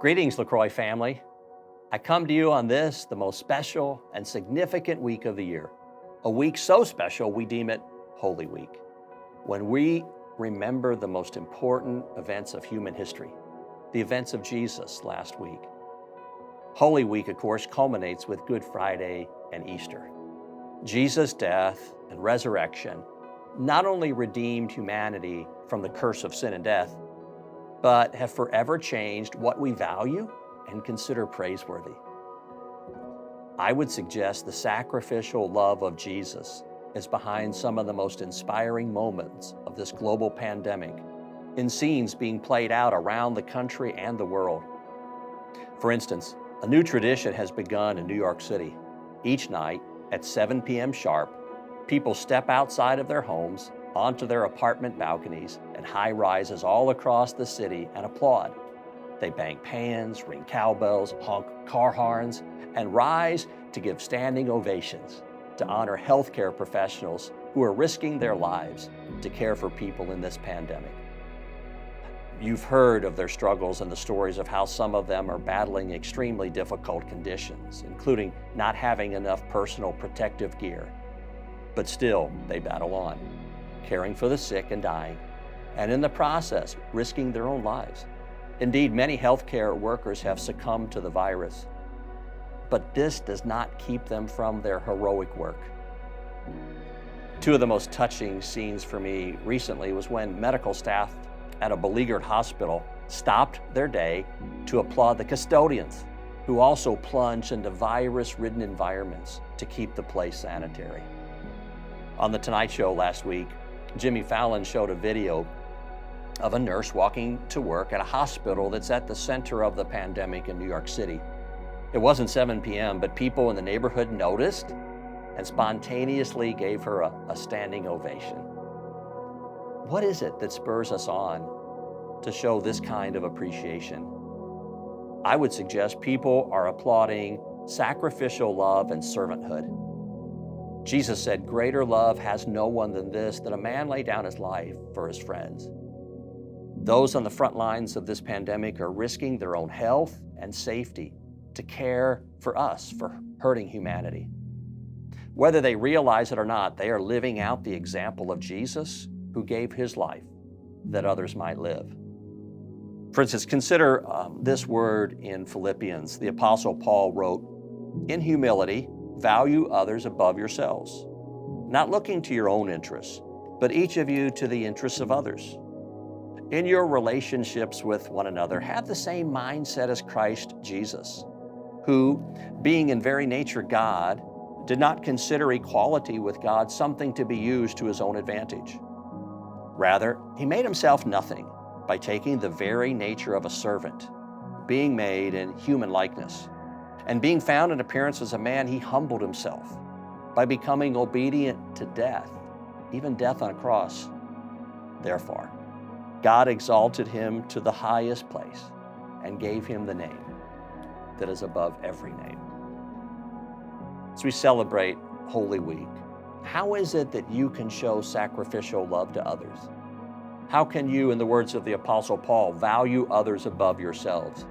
Greetings, LaCroix family. I come to you on this, the most special and significant week of the year. A week so special we deem it Holy Week, when we remember the most important events of human history, the events of Jesus last week. Holy Week, of course, culminates with Good Friday and Easter. Jesus' death and resurrection not only redeemed humanity from the curse of sin and death, but have forever changed what we value and consider praiseworthy. I would suggest the sacrificial love of Jesus is behind some of the most inspiring moments of this global pandemic, in scenes being played out around the country and the world. For instance, a new tradition has begun in New York City. Each night at 7 p.m. sharp, people step outside of their homes onto their apartment balconies and high rises all across the city and applaud. They bang pans, ring cowbells, honk car horns, and rise to give standing ovations to honor healthcare professionals who are risking their lives to care for people in this pandemic. You've heard of their struggles and the stories of how some of them are battling extremely difficult conditions, including not having enough personal protective gear. But still, they battle on, caring for the sick and dying, and in the process, risking their own lives. Indeed, many healthcare workers have succumbed to the virus, but this does not keep them from their heroic work. Two of the most touching scenes for me recently was when medical staff at a beleaguered hospital stopped their day to applaud the custodians, who also plunged into virus-ridden environments to keep the place sanitary. On The Tonight Show last week, Jimmy Fallon showed a video of a nurse walking to work at a hospital that's at the center of the pandemic in New York City. It wasn't 7 p.m., but people in the neighborhood noticed and spontaneously gave her a standing ovation. What is it that spurs us on to show this kind of appreciation? I would suggest people are applauding sacrificial love and servanthood. Jesus said, "Greater love has no one than this, that a man lay down his life for his friends." Those on the front lines of this pandemic are risking their own health and safety to care for us, for hurting humanity. Whether they realize it or not, they are living out the example of Jesus, who gave his life that others might live. For instance, consider this word in Philippians. The Apostle Paul wrote, "In humility, value others above yourselves, not looking to your own interests, but each of you to the interests of others. In your relationships with one another, have the same mindset as Christ Jesus, who, being in very nature God, did not consider equality with God something to be used to his own advantage. Rather, he made himself nothing by taking the very nature of a servant, being made in human likeness. And being found in appearance as a man, he humbled himself by becoming obedient to death, even death on a cross. Therefore, God exalted him to the highest place and gave him the name that is above every name." As we celebrate Holy Week, how is it that you can show sacrificial love to others? How can you, in the words of the Apostle Paul, value others above yourselves?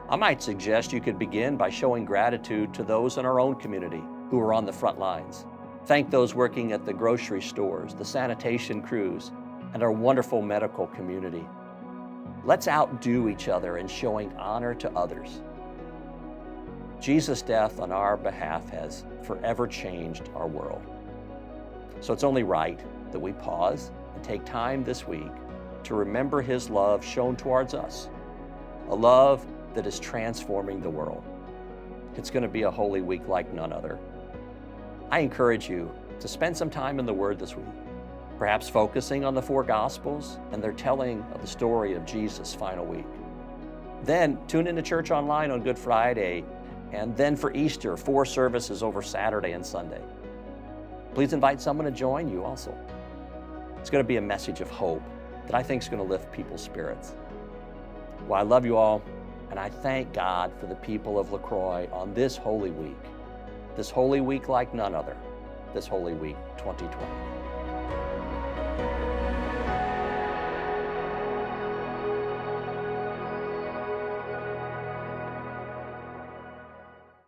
I might suggest you could begin by showing gratitude to those in our own community who are on the front lines. Thank those working at the grocery stores, the sanitation crews, and our wonderful medical community. Let's outdo each other in showing honor to others. Jesus' death on our behalf has forever changed our world. So it's only right that we pause and take time this week to remember his love shown towards us, a love that is transforming the world. It's going to be a Holy Week like none other. I encourage you to spend some time in the Word this week, perhaps focusing on the four Gospels and their telling of the story of Jesus' final week. Then tune into church online on Good Friday, and then for Easter, 4 services over Saturday and Sunday. Please invite someone to join you also. It's going to be a message of hope that I think is going to lift people's spirits. Well, I love you all, and I thank God for the people of LaCroix on this Holy Week like none other, this Holy Week 2020.